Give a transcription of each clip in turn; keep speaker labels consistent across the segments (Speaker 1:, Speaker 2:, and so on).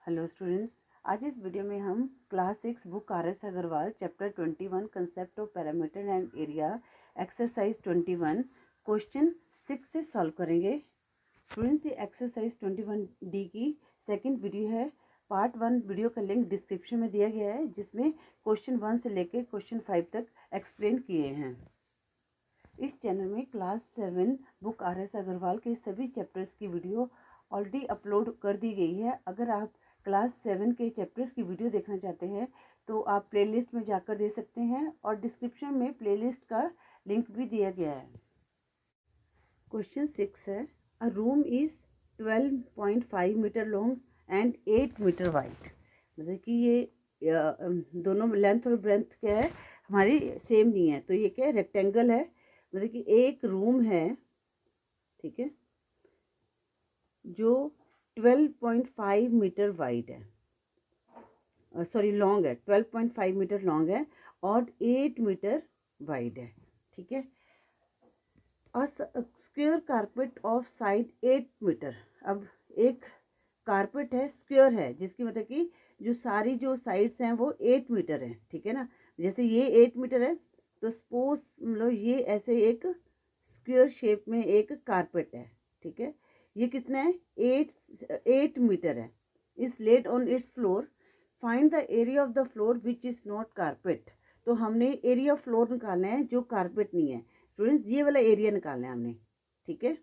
Speaker 1: Hello students, आज इस video में हम class 6 book R S. Agarwal chapter 21 concept of perimeter and area exercise 21 question 6 से सॉल्व करेंगे। स्टूडेंट्स, ये एक्सरसाइज 21D की सेकंड वीडियो है। पार्ट 1 वीडियो का लिंक डिस्क्रिप्शन में दिया गया है, जिसमें क्वेश्चन 1 से लेकर क्वेश्चन 5 तक एक्सप्लेन किए हैं। इस चैनल में क्लास 7 बुक आर.एस. अग्रवाल के सभी चैप्टर्स की वीडियो ऑलरेडी अपलोड कर दी गई है। अगर आप क्लास 7 के चैप्टर्स की वीडियो देखना चाहते हैं तो आप प्लेलिस्ट में जाकर दे सकते हैं, और डिस्क्रिप्शन में प्लेलिस्ट का लिंक भी दिया गया है। क्वेश्चन 6 है, a room is 12.5 metre long and 8 metre wide. मतलब कि ये दोनों लेंथ और ब्रेंथ क्या है, हमारी सेम नहीं है, तो ये क्या है, रेक्टेंगल है। मतलब कि एक रूम है, ठीक है, जो 12.5 मीटर वाइड है, सॉरी लॉन्ग है, 12.5 मीटर लॉन्ग है और 8 मीटर वाइड है, ठीक है। Square carpet of side 8 metre. अब एक कारपेट है, स्क्वायर है, जिसकी मतलब कि जो सारी जो साइड्स हैं वो 8 मीटर है, ठीक है ना। जैसे ये 8 मीटर है, तो सपोज मतलब ये ऐसे एक स्क्वायर शेप में एक कारपेट है, ठीक है। ये कितना है, 8 मीटर है। Is laid on its floor, find the area of the floor which is not carpet. तो हमने एरिया ऑफ फ्लोर निकालना है जो कारपेट नहीं है। स्टूडेंट्स, ये वाला एरिया निकालना है हमने, ठीक है।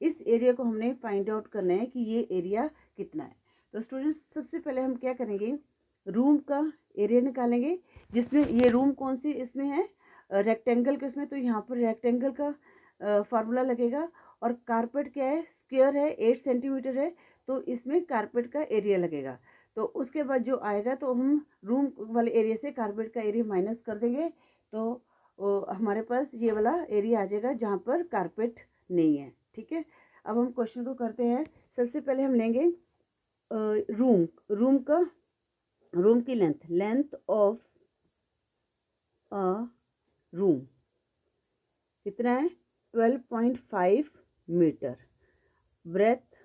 Speaker 1: इस एरिया को हमने फाइंड आउट करना है कि ये एरिया कितना है। तो स्टूडेंट्स, सबसे पहले हम क्या करेंगे, रूम का एरिया निकालेंगे, जिसमें ये रूम कौन सी इसमें है, रेक्टेंगल के उसमें, तो यहाँ पर रेक्टेंगल का फार्मूला लगेगा। और कारपेट क्या है, स्क्वायर है, 8 सेंटीमीटर है, तो इसमें कारपेट का एरिया लगेगा। तो उसके बाद जो आएगा, तो हम रूम वाले एरिया से कारपेट का एरिया माइनस कर देंगे, तो हमारे पास ये वाला एरिया आ जाएगा जहाँ पर कारपेट नहीं है, ठीक है। अब हम क्वेश्चन को करते हैं। सबसे पहले हम लेंगे रूम की लेंथ ऑफ अ रूम कितना है, 12.5 metre. Breadth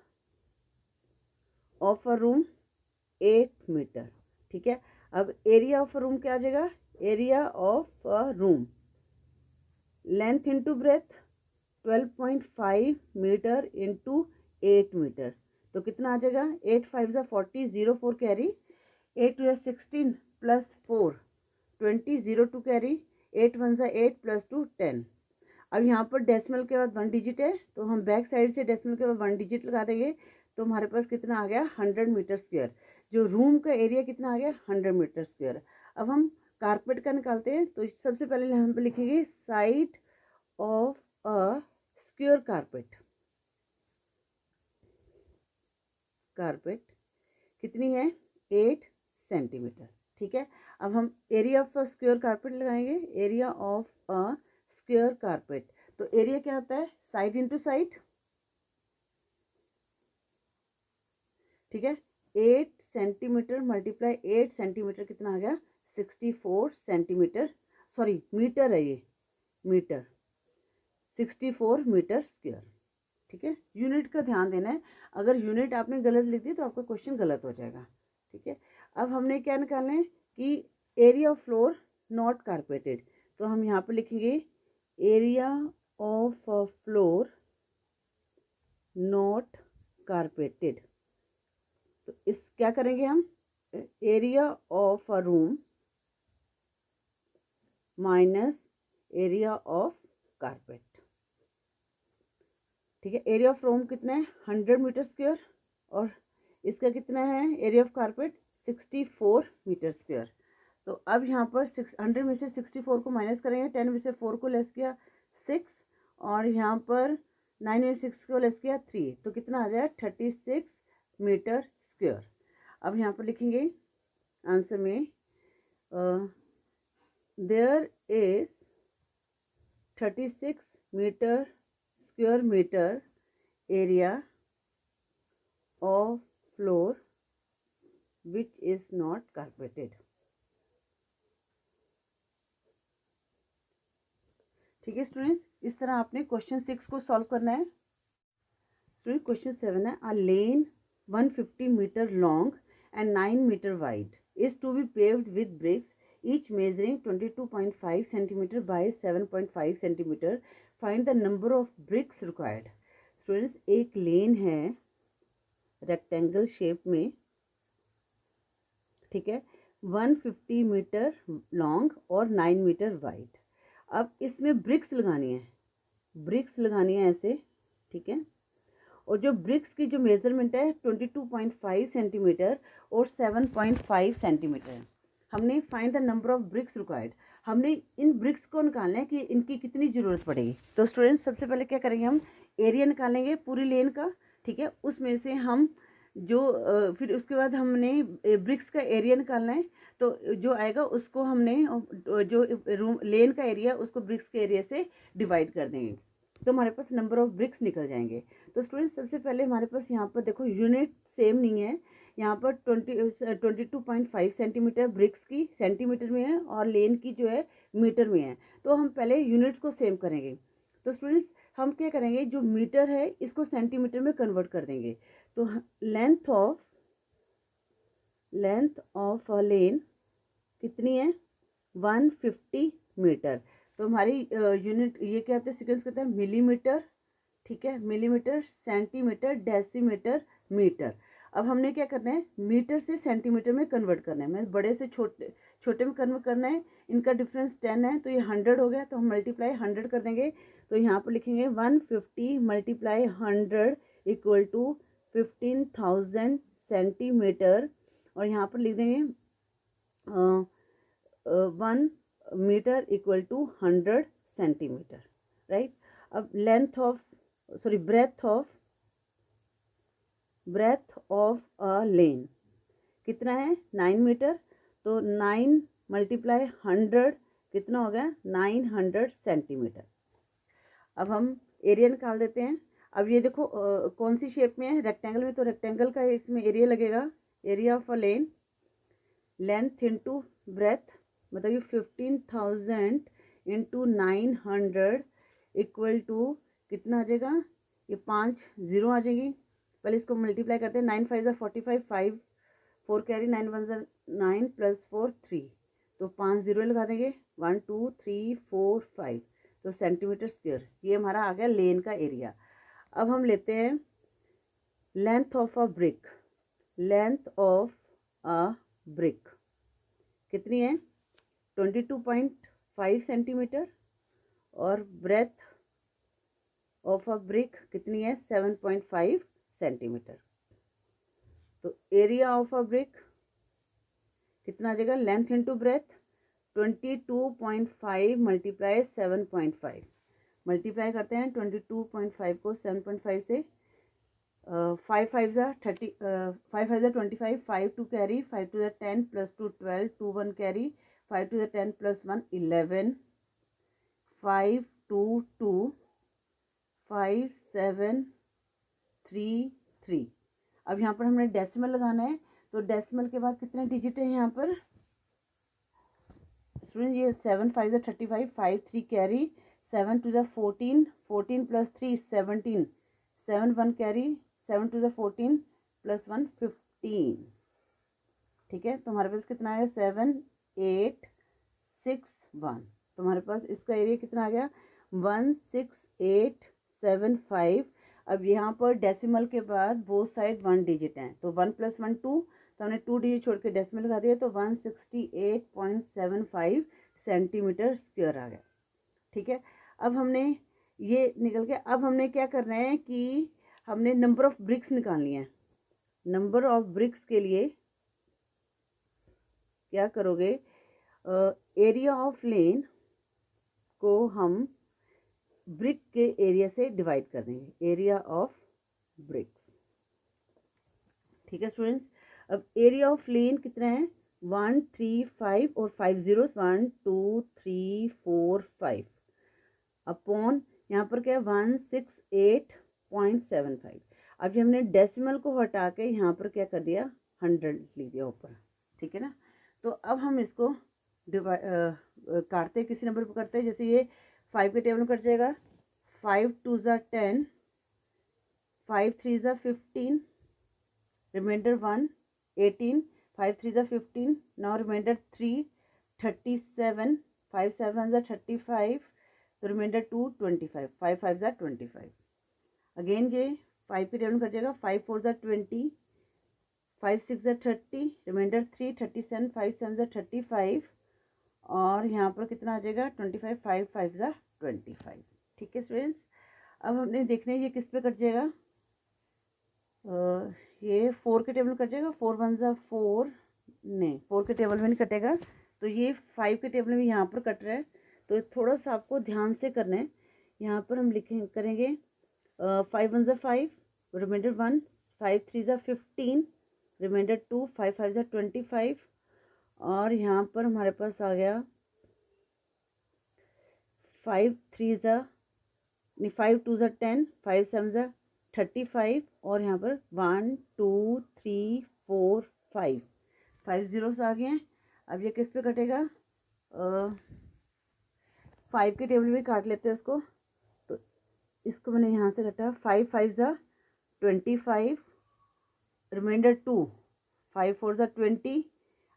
Speaker 1: of a room 8 metre, ठीक है। अब एरिया ऑफ अ रूम क्या आ जाएगा, area of a room length into breadth 12.5 metre into 8 metre, तो कितना आ जाएगा, 8 5 ज़ा 40, 0 4 कैरी, 8 2 16 प्लस 4 20, 0 2 कैरी, 8 1 ज़ा 8 प्लस 2 10। अब यहाँ पर डेसिमल के बाद 1 डिजिट है, तो हम बैक साइड से डेसिमल के बाद 1 डिजिट लगा देंगे, तो हमारे पास कितना आ गया, 100 मीटर स्क्वायर। जो रूम का एरिया कितना आ गया, 100 मीटर स्क्वायर। अब हम कारपेट का निकालते हैं, तो सबसे पहले हम पे लिखेंगे side of a square carpet कितनी है, 8 सेंटीमीटर, ठीक है। अब हम area of a square carpet लगाएंगे, area of a square carpet, तो एरिया क्या होता है, साइड इंटू साइड, ठीक है। 8 सेंटीमीटर मल्टीप्लाई 8 सेंटीमीटर कितना आ गया, 64 सेंटीमीटर, सॉरी मीटर है ये, मीटर, 64 मीटर स्क्वायर, ठीक है। यूनिट का ध्यान देना है, अगर यूनिट आपने गलत लिख दी तो आपका क्वेश्चन गलत हो जाएगा, ठीक है। अब हमने क्या निकालना है कि area of floor not carpeted, तो हम यहाँ पर लिखेंगे area of a floor not carpeted. तो इस क्या करेंगे हम, area of a room minus area of carpet, ठीक है। एरिया ऑफ रूम कितना है, 100 मीटर स्क्वायर, और इसका कितना है, area of carpet 64 metre square. तो अब यहाँ पर 100 में से 64 को माइनस करेंगे, 10 में से 4 को लेस किया 6, और यहाँ पर 9 में 6 को लेस किया 3, तो कितना आ जाएगा, 36 मीटर स्क्वायर। अब यहाँ पर लिखेंगे आंसर में, there is 36 metre square metre area of floor which is not carpeted, ठीक है स्टूडेंट्स। इस तरह आपने क्वेश्चन 6 को सॉल्व करना है। स्टूडेंट, क्वेश्चन 7 है, अ लेन 150 metre long and 9 meter wide is to be paved with bricks, each measuring 22.5 centimeter by 7.5 centimeter. Find the number of bricks required. Students, एक लेन है रेक्टेंगल शेप में, ठीक है, 150 मीटर लॉन्ग और 9 मीटर वाइड। अब इसमें BRICS लगानी है, ब्रिक्स लगानी है ऐसे, ठीक है। और जो ब्रिक्स की जो मेज़रमेंट है 22.5 सेंटीमीटर और 7.5 सेंटीमीटर है। हमने find the number of BRICS required, हमने इन ब्रिक्स को निकालना है कि इनकी कितनी ज़रूरत पड़ेगी। तो स्टूडेंट्स, सबसे पहले क्या करेंगे, हम एरिया निकालेंगे पूरी लेन का, ठीक है। उसमें से हम जो फिर उसके बाद हमने ब्रिक्स का एरिया निकालना है, तो जो आएगा उसको हमने जो रूम लेन का एरिया उसको ब्रिक्स के एरिया से डिवाइड कर देंगे, तो हमारे पास नंबर ऑफ ब्रिक्स निकल जाएंगे। तो स्टूडेंट्स, सबसे पहले हमारे पास यहाँ पर देखो यूनिट सेम नहीं है, यहाँ पर 22.5 सेंटीमीटर ब्रिक्स की सेंटीमीटर में है और लेन की जो है मीटर में है। तो हम पहले यूनिट्स को सेम करेंगे। तो स्टूडेंट्स, हम क्या करेंगे, जो मीटर है इसको सेंटीमीटर में कन्वर्ट कर देंगे। तो लेंथ ऑफ अ लेन कितनी है, 150 मीटर। तो हमारी यूनिट ये क्या होता है, सीक्वेंस कहते हैं मिलीमीटर, ठीक है, मिलीमीटर, सेंटीमीटर, डेसीमीटर, मीटर। अब हमने क्या करना है, मीटर से सेंटीमीटर में कन्वर्ट करना है, मतलब बड़े से छोटे में कन्वर्ट करना है। इनका डिफरेंस 10 है, तो ये 100 हो गया, तो हम मल्टीप्लाई 100 कर देंगे। तो यहाँ पर लिखेंगे 150 मल्टीप्लाई 100 इक्वल टू 15,000 सेंटीमीटर, और यहाँ पर लिख देंगे 1 metre equal to 100 centimetre, right. अब ब्रेथ ऑफ अ लेन कितना है, 9 मीटर। तो 9 मल्टीप्लाई 100 कितना हो गया, 900 सेंटीमीटर। अब हम एरिया निकाल देते हैं। अब ये देखो कौन सी शेप में है, रेक्टेंगल में, तो रेक्टेंगल का इसमें एरिया लगेगा, area of a lane, length into breath, मतलब ये 15,000 इंटू 900 इक्वल टू कितना आ जाएगा, ये 5 0 आ जाएगी। पहले इसको मल्टीप्लाई करते हैं, 9 5 ज़ा 45, 5 4 कैरी, 9 1 ज़ा 9 प्लस 4 3, तो 5 0 लगा देंगे, 1 2 3 4 5, तो सेंटीमीटर स्क्वायर। ये हमारा आ गया लेन का एरिया। अब हम लेते हैं length of a brick, length of a brick कितनी है, 22.5 सेंटीमीटर, और ब्रेथ ऑफ अ ब्रिक कितनी है, 7.5 सेंटीमीटर। तो एरिया ऑफ अ ब्रिक कितना आ जाएगा, length into breath 22.5 multiply 7.5, multiply करते हैं 22.5 को 7.5 से, 5 5 ज़ा 30, 5 5 ज़ा 25, 5 2 कैरी, 5 2 ज़ा 10 प्लस 2 12, 2 1 कैरी, 5 2 ज़ा 10 प्लस 1 11, 5 2 2, 5 7 3 3। अब यहाँ पर हमने डेसिमल लगाना है, तो डेसिमल के बाद कितने डिजिट है यहाँ पर स्टूडेंट, ये 7 5 ज़ा 35, 5 3 कैरी, 7 2 ज़ा 14, 14 प्लस 3 17, 7 1 कैरी, 7 2 ज़ा 14 प्लस 1 15, ठीक है। तो हमारे पास कितना आया, 7 8 6 1, तो हमारे पास इसका एरिया कितना आ गया, 16875। अब यहाँ पर डेसिमल के बाद बोथ साइड 1 डिजिट हैं, तो 1 प्लस 1 2, तो हमने 2 डिजिट छोड़ के डेसिमल लगा दिया, तो 168.75 सेंटीमीटर स्क्वायर आ गया, ठीक है। अब हमने ये निकल के, अब हमने क्या करना है कि हमने नंबर ऑफ ब्रिक्स निकालनी है। नंबर ऑफ ब्रिक्स के लिए क्या करोगे, एरिया ऑफ लेन को हम ब्रिक के एरिया से डिवाइड कर देंगे, एरिया ऑफ ब्रिक्स, ठीक है स्टूडेंट्स। अब एरिया ऑफ लेन कितना है, 1 3 5 और 5 zeros, 1 2 3 4 5 अपॉन यहाँ पर क्या है 168.75। अब ये हमने डेसिमल को हटा के यहाँ पर क्या कर दिया, 100 लिख दिया ऊपर, ठीक है ना। तो अब हम इसको काटते किसी नंबर पर करते हैं, जैसे ये 5 के टेबल में कट जाएगा, 5 2 ज़ा 10, 5 3 ज़ा 15, reminder 1, 18, 5 3 is 15, now remainder 3, 37, 5 7 is 35, तो remainder 2, 25, 5 5 is 25. अगेन ये 5 पे टेबल कर जाएगा, 5 4 is 20, 5 6 is 30, रिमाइंडर 3, 37, 5 7 is 35, और यहाँ पर कितना आ जाएगा 25, 5 5 is 25. ठीक है स्टूडेंट्स, अब हमने देखना है ये किस पे कट जाएगा, ये 4 के टेबल कट जाएगा, 4 1 is 4, नहीं 4 के टेबल में नहीं कटेगा, तो ये 5 के टेबल में यहाँ पर कट रहा है, तो थोड़ा सा आपको ध्यान से करना है। यहाँ पर हम करेंगे 5 1 is 5, reminder 1, 5 3 is 15, reminder 2, 5 5 is 25, और यहाँ पर हमारे पास आ गया 5 3 is 5 2 is 10, 5 7 is 35, और यहाँ पर 1 2 3 4 5 5 zeros आ गए हैं। अब ये किस पे कटेगा, 5 के टेबल में काट लेते हैं इसको, तो इसको मैंने यहाँ से काटा, 5 5 is 25, रिमाइंडर 2, 5 4 is 20,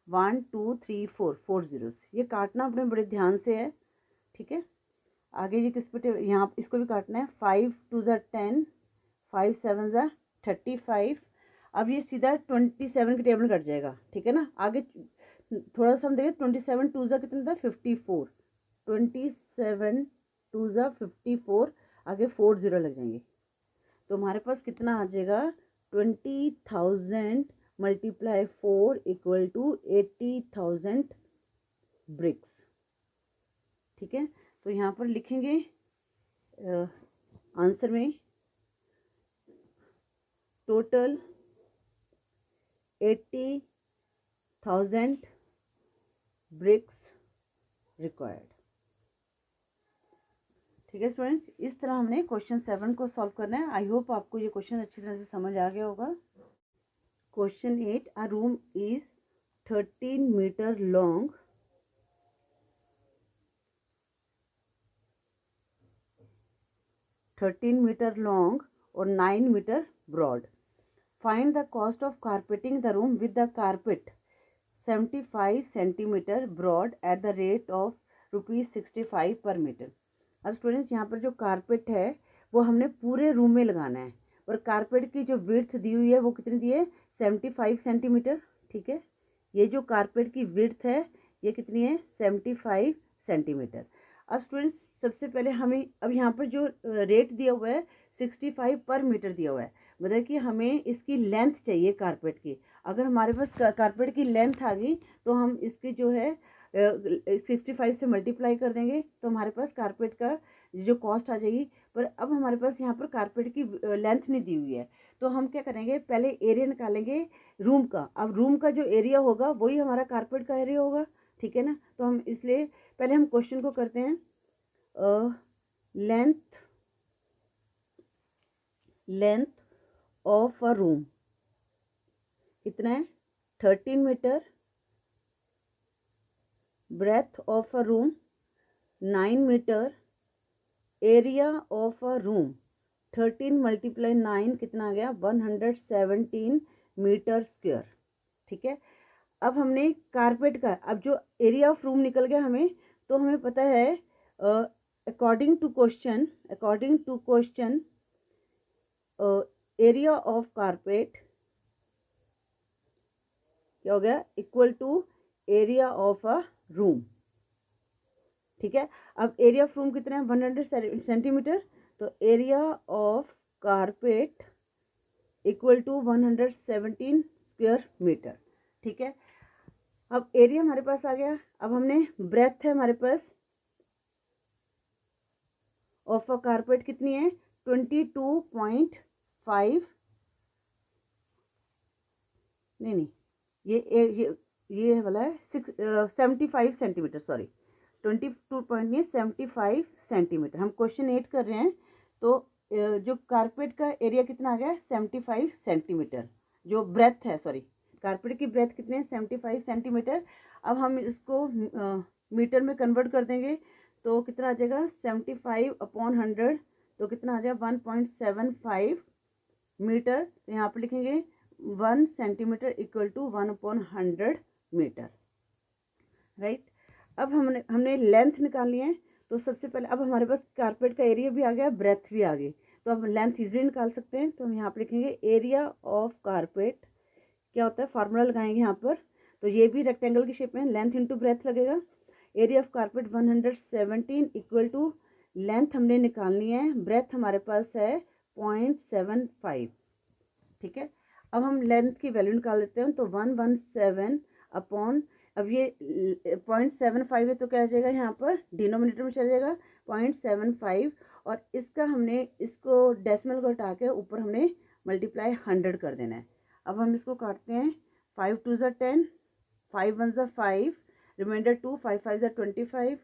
Speaker 1: 1 2 3 4 4 zeros। ये काटना अपने बड़े ध्यान से है, ठीक है। आगे ये किस पे, यहाँ इसको भी काटना है, 5 2 is 10, 5 7 is 35, अब ये सीधा 27 के टेबल कट जाएगा, ठीक है ना। आगे थोड़ा सा हम देखें, 27 2 is कितना था 54, 27 2 is 54, आगे 4 0 लग जाएंगे, तो हमारे पास कितना आ जाएगा 20,000 मल्टीप्लाई 4 इक्वल टू 80,000 ब्रिक्स, ठीक है। तो यहाँ पर लिखेंगे आंसर में टोटल 80,000 ब्रिक्स रिक्वायर्ड, ठीक है स्टूडेंट्स। इस तरह हमने क्वेश्चन 7 को सॉल्व करना है। आई होप आपको ये क्वेश्चन अच्छी तरह से समझ आ गया होगा। Question 8, a room is 13 metre long, 13 metre long और 9 metre broad. Find the cost of carpeting the room with the carpet 75 centimetre broad at the rate of ₹65 per metre. अब स्टूडेंट्स यहाँ पर जो कारपेट है वो हमने पूरे रूम में लगाना है, और कारपेट की जो विड्थ दी हुई है वो कितनी दी है 75 सेंटीमीटर, ठीक है। ये जो कारपेट की विड्थ है ये कितनी है 75 सेंटीमीटर। अब स्टूडेंट्स सबसे पहले हमें, अब यहाँ पर जो रेट दिया हुआ है 65 पर मीटर दिया हुआ है, मतलब कि हमें इसकी लेंथ चाहिए कारपेट की। अगर हमारे पास कारपेट की लेंथ आ गई तो हम इसकी जो है 65 से मल्टीप्लाई कर देंगे, तो हमारे पास कारपेट का जो कॉस्ट आ जाएगी। पर अब हमारे पास यहाँ पर कारपेट की लेंथ नहीं दी हुई है, तो हम क्या करेंगे, पहले एरिया निकालेंगे रूम का। अब रूम का जो एरिया होगा वही हमारा कारपेट का एरिया होगा, ठीक है ना। तो हम इसलिए पहले हम क्वेश्चन को करते हैं, लेंथ ऑफ अ रूम कितना है 13 metre, breadth of a room 9 metre, area of a room 13 multiply 9 कितना आ गया 117 मीटर स्क्वायर, ठीक है। अब हमने कारपेट का, अब जो एरिया ऑफ रूम निकल गया हमें, तो हमें पता है according to question area of carpet क्या हो गया equal to area of a room, ठीक है। अब एरिया ऑफ रूम कितना है 100 सेंटीमीटर, तो area of carpet equal to 117 square metre, ठीक है। अब एरिया हमारे पास आ गया। अब हमने ब्रेथ है हमारे पास ऑफ अ कारपेट कितनी है 22.5, नहीं ये वाला है 75 सेंटीमीटर, सॉरी 22.75 सेंटीमीटर। हम क्वेश्चन 8 कर रहे हैं, तो जो कारपेट का एरिया कितना आ गया 75 सेंटीमीटर, जो ब्रेथ है, सॉरी कारपेट की ब्रेथ कितने हैं 75 सेंटीमीटर। अब हम इसको मीटर में कन्वर्ट कर देंगे, तो कितना आ जाएगा 75/100, तो कितना आ जाएगा 1.75 मीटर। तो यहाँ पर लिखेंगे 1 centimetre equal to 1/100 metre, right. अब हमने लेंथ निकालनी है, तो सबसे पहले अब हमारे पास कारपेट का एरिया भी आ गया, ब्रेथ भी आ गई, तो अब लेंथ इजीली निकाल सकते हैं। तो हम यहाँ पर लिखेंगे एरिया ऑफ कारपेट, क्या होता है, फार्मूला लगाएंगे यहाँ पर। तो ये भी रेक्टेंगल की शेप में, लेंथ इंटू ब्रेथ लगेगा। Area of carpet 117 equal to, length हमने निकालनी है, ब्रेथ हमारे पास है 0.75, ठीक है। अब हम लेंथ की वैल्यू निकाल लेते हैं, तो 117 अपॉन, अब ये 0.75 है तो क्या आ जाएगा, यहाँ पर डिनोमिनेटर में चल जाएगा 0.75, और इसका हमने इसको डेसिमल को हटा के ऊपर हमने मल्टीप्लाई 100 कर देना है। अब हम इसको काटते हैं, 5 2 ज़ा 10, 5 1 ज़ा 5, रिमाइंडर 2, 5 5 ज़ा 25,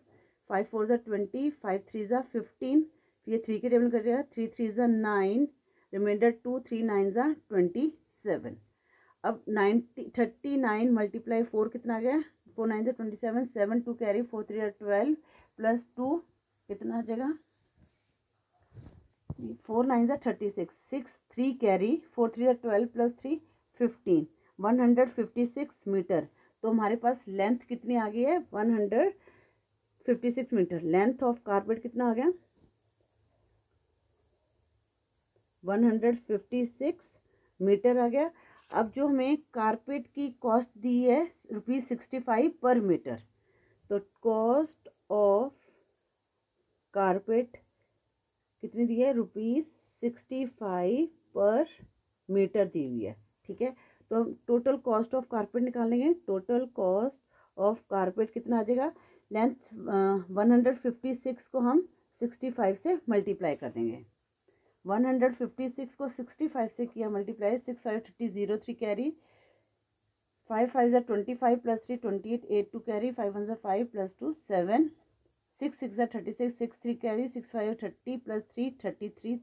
Speaker 1: 5 4 ज़ा 20, 5 3 ज़ा 15, ये 3 के टेबल कर दिया, 3 3 ज़ा 9, रिमाइंडर 2, 3 9 ज़ा 27। अब 39 मल्टीप्लाई 4 कितना आ गया, 4 9 ज़ा 27, 7 2 कैरी, 4 3 ज़ा 12 प्लस 2 कितना आ जाएगा, 4 9 ज़ा 36, 6 3 कैरी, 4 3 ज़ा 12 प्लस 3 15, 156 मीटर। तो हमारे पास लेंथ कितनी आ गई है, 156 मीटर। लेंथ ऑफ कारपेट कितना आ गया, 156 मीटर आ गया। अब जो हमें कारपेट की कॉस्ट दी है ₹65 पर मीटर, तो कॉस्ट ऑफ कारपेट कितनी दी है, ₹65 पर मीटर दी हुई है, ठीक है। तो हम टोटल कॉस्ट ऑफ कारपेट निकालेंगे, टोटल कॉस्ट ऑफ कारपेट कितना आ जाएगा, लेंथ 156 को हम 65 से मल्टीप्लाई कर देंगे, 156 को 65 से किया मल्टीप्लाई, 6 5 30 0 3 कैरी, 5 5 ज़ा 25 प्लस 3 28, 8 2 कैरी, 5 1 ज़ा 5 प्लस 2 7, 6 6 ज़ा 36, 6 3 कैरी, 6 5 30 प्लस 3 33,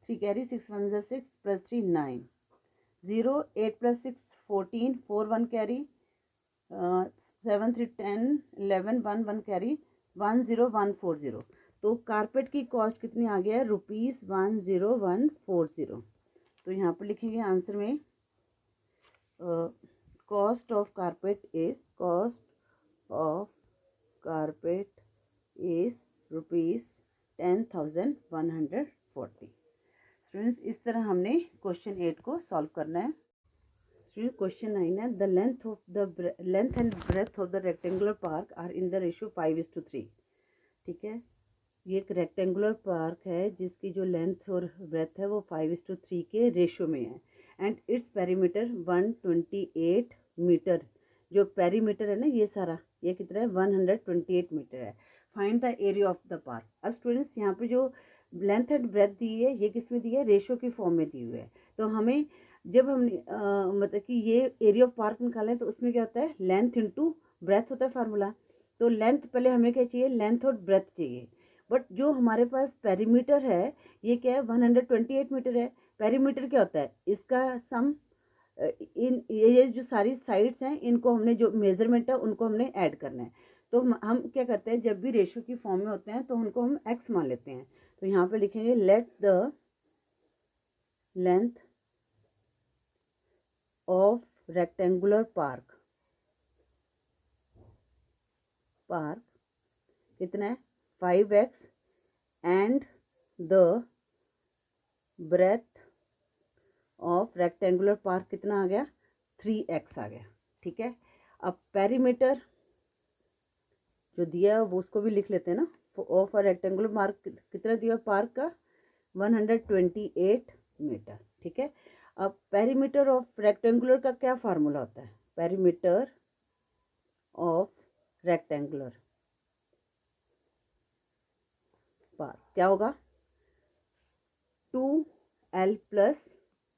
Speaker 1: 3 कैरी, 6 1 ज़ा 6 प्लस 3 9, 0 8 प्लस 6 14, 4 1 कैरी, 7 3 10 11 1 1 कैरी, 10140। तो कारपेट की कॉस्ट कितनी आ गया है, ₹10140। तो यहाँ पर लिखेंगे आंसर में, cost of carpet is ₹10,140। Students, इस तरह हमने क्वेश्चन 8 को सॉल्व करना है। स्टूडेंट, क्वेश्चन 9 है, the length and breadth of the rectangular park are in the ratio 5:3, ठीक है। ये एक रेक्टेंगुलर पार्क है जिसकी जो लेंथ और ब्रेथ है वो 5:3 के रेशियो में है, एंड इट्स पेरीमीटर 128 मीटर। जो पेरीमीटर है ना ये सारा, ये कितना है, 128 मीटर है। Find the area of the park. अब स्टूडेंट्स, यहाँ पे जो लेंथ एंड ब्रेथ दी है ये किस में दी है, रेशियो की फॉर्म में दी हुई है। तो हमें जब हम मतलब कि ये एरिया ऑफ पार्क निकालें तो उसमें क्या होता है, लेंथ इंटू ब्रेथ होता है फार्मूला। तो लेंथ पहले हमें क्या चाहिए, लेंथ और ब्रेथ चाहिए, बट जो हमारे पास पेरीमीटर है ये क्या है, 128 मीटर है। पेरीमीटर क्या होता है, इसका सम, इन ये जो सारी साइड्स हैं इनको हमने जो मेजरमेंट है उनको हमने ऐड करना है। तो हम क्या करते हैं, जब भी रेशियो की फॉर्म में होते हैं तो उनको हम x मान लेते हैं। तो यहाँ पे लिखेंगे, let the length of rectangular park कितना है, 5x, and the breadth of rectangular park कितना आ गया, 3x आ गया, ठीक है। अब पेरीमीटर जो दिया है वो उसको भी लिख लेते हैं ना, ऑफ अ रेक्टेंगुलर पार्क कितना दिया पार्क का, 128 मीटर, ठीक है। अब पेरीमीटर ऑफ रेक्टेंगुलर का क्या फार्मूला होता है, पेरीमीटर ऑफ रेक्टेंगुलर पार्क क्या होगा, 2l प्लस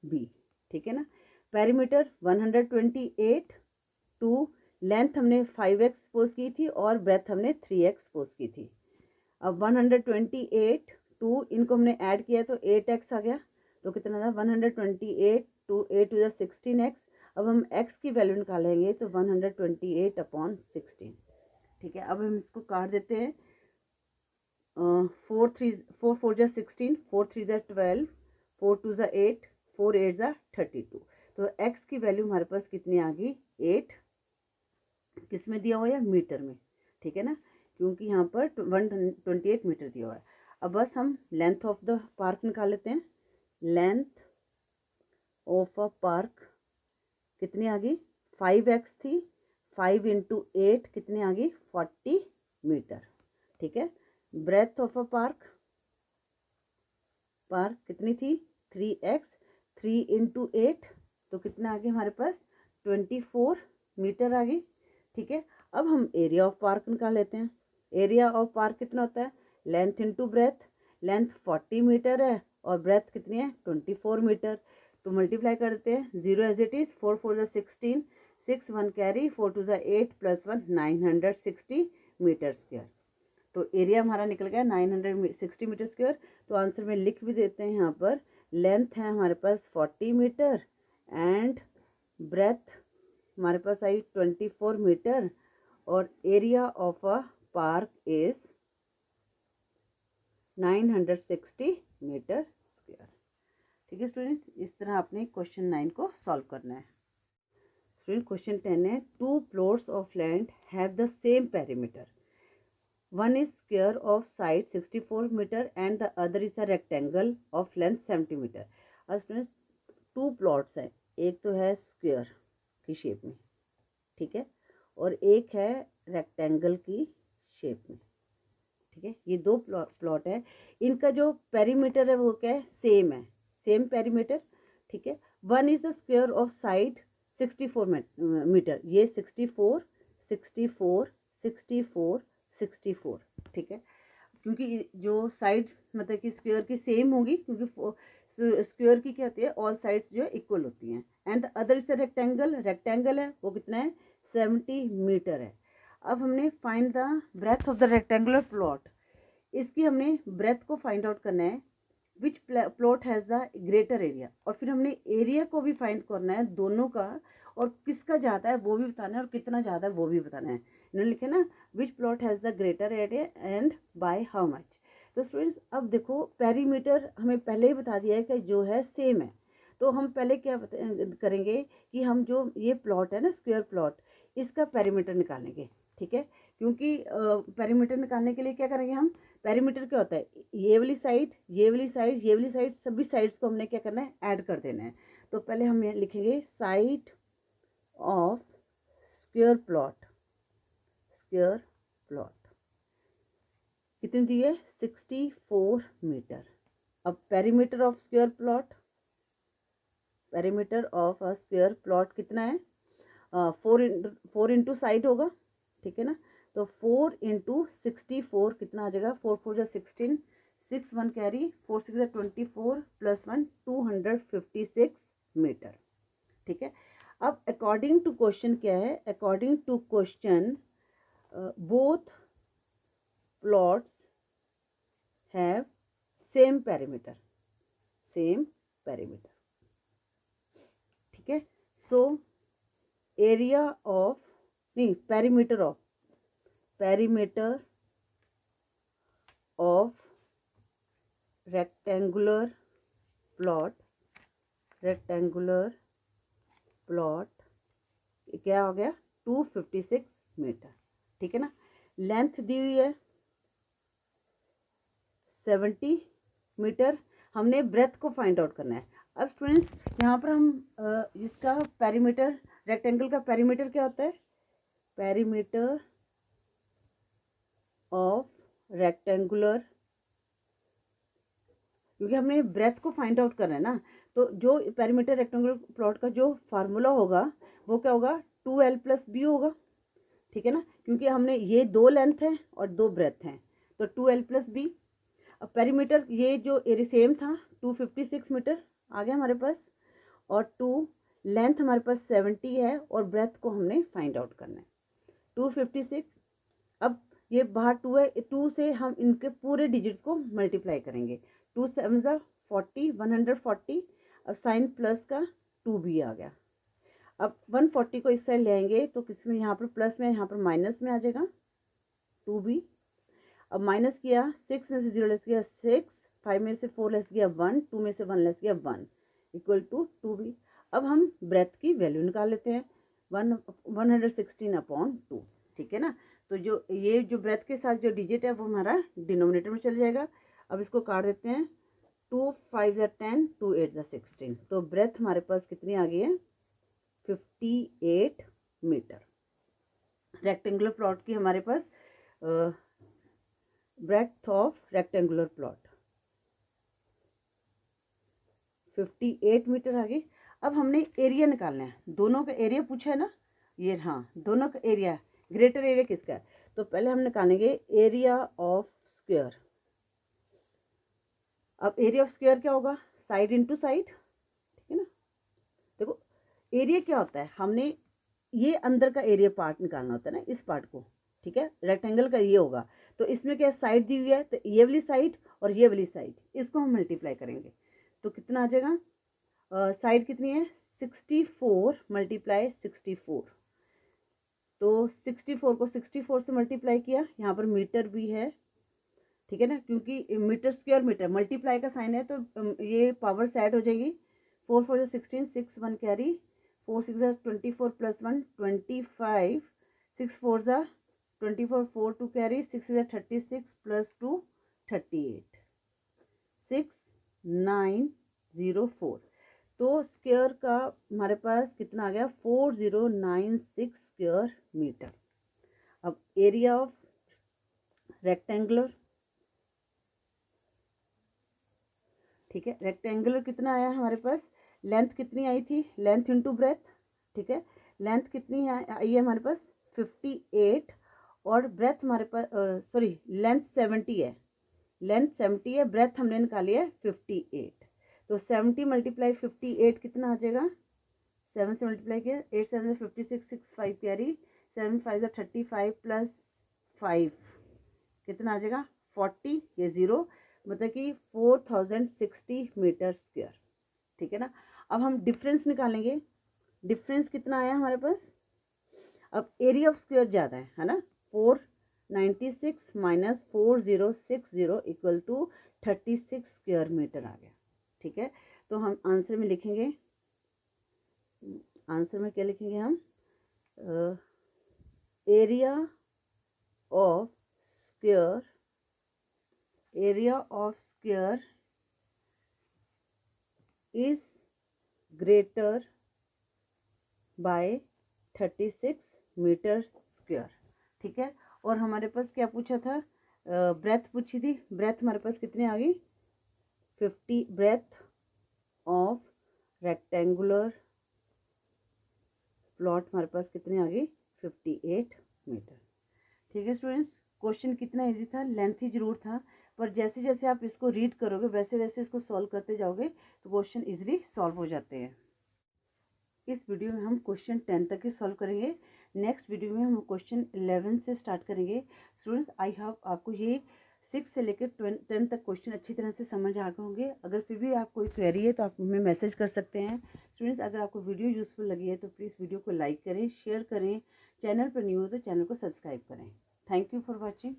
Speaker 1: बी, ठीक है ना। पेरीमीटर 128, 2 लेंथ हमने 5x सपोज की थी और ब्रेथ हमने 3x सपोज की थी। अब 128 2 इनको हमने ऐड किया तो 8x आ गया, तो कितना था, 128 2 8 टू 16x। अब हम x की वैल्यू निकालेंगे तो 128/16, ठीक है। अब हम इसको काट देते हैं, 4 4 4 16, 4 3 12, 4 2 8, 4 8 32। तो x की वैल्यू हमारे पास कितनी आ गई 8, किस में दिया हुआ है मीटर में, ठीक है ना, क्योंकि यहाँ पर 128 मीटर दिया हुआ है। अब बस हम लेंथ ऑफ द पार्क निकाल लेते हैं। लेंथ ऑफ अ पार्क कितनी आ गई 5x थी, 5 × 8 कितनी आ गई 40 मीटर, ठीक है। ब्रेथ ऑफ अ पार्क कितनी थी 3x, 3 × 8 तो कितना आ गया हमारे पास 24 मीटर आ गई, ठीक है। अब हम एरिया ऑफ पार्क निकाल लेते हैं। एरिया ऑफ पार्क कितना होता है length into breadth, length 40 metre है और ब्रेथ कितनी है 24 मीटर, तो मल्टीप्लाई करते हैं 0 एज इट इज़, 4 4 ज़ा 16, 6 1 कैरी, 4 2 ज़ा 8 + 1 960 मीटर स्क्वायर। तो एरिया हमारा निकल गया 960 मीटर स्क्वायर। तो आंसर में लिख भी देते हैं यहाँ पर, लेंथ है हमारे पास 40 मीटर एंड ब्रेथ हमारे पास आई 24 मीटर और area of a park is 960 metre square, ठीक है स्टूडेंट्स। इस तरह आपने क्वेश्चन 9 को सॉल्व करना है। स्टूडेंट क्वेश्चन 10 है, 2 plots of land have the same perimeter, one is square of side 64 meter and the other is a rectangle of length 70 meter। अब स्टूडेंट्स 2 प्लॉट्स हैं, एक तो है स्क्वायर की शेप में, ठीक है, और एक है रेक्टेंगल की शेप में, ठीक है। ये 2 प्लॉट है, इनका जो पेरीमीटर है वो क्या है सेम है, सेम पेरीमीटर, ठीक है। One is a square of side 64 metre, ये 64 64 64 64, ठीक है, क्योंकि जो साइड मतलब कि स्क्वायर की सेम होगी, क्योंकि स्क्वायर की क्या होती है ऑल साइड्स जो इक्वल होती हैं। And other is rectangle, rectangle है वो कितना है 70 मीटर है। अब हमने find the breadth of the rectangular plot, इसकी हमने ब्रेथ को फाइंड आउट करना है, which plot has the greater area, और फिर हमने एरिया को भी फाइंड करना है दोनों का, और किसका ज़्यादा है वो भी बताना है और कितना ज़्यादा है वो भी बताना है। इन्होंने लिखे ना which plot has the greater area and by how much. तो स्टूडेंट्स अब देखो पेरीमीटर हमें पहले ही बता दिया है कि जो है सेम है, तो हम पहले क्या करेंगे कि हम जो ये प्लॉट है ना स्क्वायर प्लॉट, इसका पेरीमीटर निकालेंगे, ठीक है, क्योंकि पेरीमीटर निकालने के लिए क्या करेंगे हम, पेरीमीटर क्या होता है ये वाली साइड ये वाली साइड ये वाली साइड सभी साइड्स को हमने क्या करना है ऐड कर देना है। तो पहले हम लिखेंगे side of square plot, square plot कितनी दी है 64 मीटर। अब perimeter of square plot, perimeter of a square plot कितना है 4 इंटू साइड होगा, ठीक है ना, तो 4 × 64 कितना आ जाएगा 4 4 ज़ा 16, 6 1 कैरी, 4 6 ज़ा 24 + 1 256 मीटर, ठीक है। अब अकॉर्डिंग टू क्वेश्चन क्या है, according to question both plots have same perimeter, same perimeter, ठीक है। सो एरिया ऑफ नहीं perimeter of, perimeter of rectangular plot, rectangular plot क्या हो गया 256 मीटर, ठीक है ना। लेंथ दी हुई है 70 मीटर, हमने ब्रेथ को फाइंड आउट करना है। अब स्टूडेंट्स यहाँ पर हम इसका पेरीमीटर, रेक्टेंगल का पेरीमीटर क्या होता है, पेरीमीटर ऑफ रेक्टेंगुलर, क्योंकि हमने ब्रेथ को फाइंड आउट करना है ना, तो जो पेरीमीटर रेक्टेंगुलर प्लॉट का जो फार्मूला होगा वो क्या होगा 2l + b होगा, ठीक है ना, क्योंकि हमने ये 2 लेंथ है और 2 ब्रेथ हैं, तो 2l + b। अब पेरीमीटर ये जो एरिया सेम था 256 मीटर आ गया हमारे पास, और 2 लेंथ हमारे पास 70 है और ब्रेथ को हमने फाइंड आउट करना है 256। अब ये बाहर 2 है, 2 से हम इनके पूरे डिजिट्स को मल्टीप्लाई करेंगे, 2 7 ज़ा 40 140, अब साइन प्लस का 2b आ गया। अब 140 को इस साइड ले आएंगे तो किस में यहाँ पर प्लस में यहाँ पर माइनस में आ जाएगा 2b। अब माइनस किया 6 में से 0 लेस किया 6, 5 में से 4 लेस किया 1, 2 में से 1 लेस किया 1 = 2b। अब हम ब्रेथ की वैल्यू निकाल लेते हैं 116/2, ठीक है ना। तो जो ये जो ब्रेथ के साथ जो डिजिट है वो हमारा डिनोमिनेटर में चल जाएगा। अब इसको काट देते हैं, 2 5 10, 2 8 16। तो ब्रेथ हमारे पास कितनी आ गई है, 58 मीटर। रेक्टेंगुलर प्लॉट की हमारे पास breadth of rectangular plot 58 metre आ गई। अब हमने एरिया निकालना है, दोनों का एरिया पूछा है ना, ये हाँ दोनों का एरिया, ग्रेटर एरिया किसका है। तो पहले हम निकालेंगे एरिया ऑफ स्क्वायर। अब एरिया ऑफ स्क्वायर क्या होगा, साइड इनटू साइड, ठीक है ना। देखो एरिया क्या होता है, हमने ये अंदर का एरिया पार्ट निकालना होता है ना, इस पार्ट को, ठीक है। रेक्टेंगल का ये होगा, तो इसमें क्या साइड दी हुई है, तो ये वाली साइड और ये वाली साइड, इसको हम मल्टीप्लाई करेंगे तो कितना आ जाएगा, साइड कितनी है 64 × 64। तो 64 को 64 से मल्टीप्लाई किया, यहाँ पर मीटर भी है, ठीक है ना, क्योंकि मीटर स्क्वायर मीटर मल्टीप्लाई का साइन है तो ये पावर से ऐड हो जाएगी। 4 4 16, 6 1 कैरी, 4 6 24 + 1 25, 6 4 24, 4 2 कैरी, 6 36 + 2 38, 6 9 0 4। तो स्क्वायर का हमारे पास कितना आ गया, 4096 स्क्वायर मीटर। अब एरिया ऑफ रेक्टेंगुलर, ठीक है, रेक्टेंगुलर कितना आया हमारे पास, लेंथ कितनी आई थी, लेंथ इनटू ब्रेथ, ठीक है। लेंथ कितनी आई है हमारे पास 58 और ब्रेथ हमारे पास सॉरी लेंथ 70 है, लेंथ 70 है, ब्रेथ हमने निकाली है 58। तो 70 × 58 कितना आ जाएगा, 7 से मल्टीप्लाई किया, 8 7 56, 6 5 कैरी, 7 5 35 + 5 कितना आ जाएगा 40, ये 0, मतलब कि 4060 मीटर स्क्वायर, ठीक है ना। अब हम डिफरेंस निकालेंगे, डिफरेंस कितना आया हमारे पास, अब एरिया ऑफ स्क्वायर ज़्यादा है ना, 496 - 4060 = 36 स्क्वायर मीटर आ गया, ठीक है। तो हम आंसर में लिखेंगे, आंसर में क्या लिखेंगे हम, area of square, area of square is greater by 36 metre square, ठीक है। और हमारे पास क्या पूछा था, ब्रेथ पूछी थी, ब्रेथ हमारे पास कितनी आ गई 50, ब्रेथ ऑफ रेक्टेंगुलर प्लॉट हमारे पास कितनी आ गई 58 मीटर, ठीक है स्टूडेंट्स। क्वेश्चन कितना इजी था, लेंथी जरूर था, पर जैसे जैसे आप इसको रीड करोगे वैसे वैसे इसको सॉल्व करते जाओगे तो क्वेश्चन इजीली सॉल्व हो जाते हैं। इस वीडियो में हम क्वेश्चन 10 तक ही सॉल्व करेंगे, नेक्स्ट वीडियो में हम क्वेश्चन 11 से स्टार्ट करेंगे। स्टूडेंट्स आई होप आपको ये 6 से लेकर 10 तक क्वेश्चन अच्छी तरह से समझ आ गए होंगे। अगर फिर भी आप कोई क्वेरी है तो आप हमें मैसेज कर सकते हैं। स्टूडेंट्स अगर आपको वीडियो यूज़फुल लगी है तो प्लीज़ वीडियो को लाइक करें, शेयर करें, चैनल पर न्यू हो तो चैनल को सब्सक्राइब करें। Thank you for watching.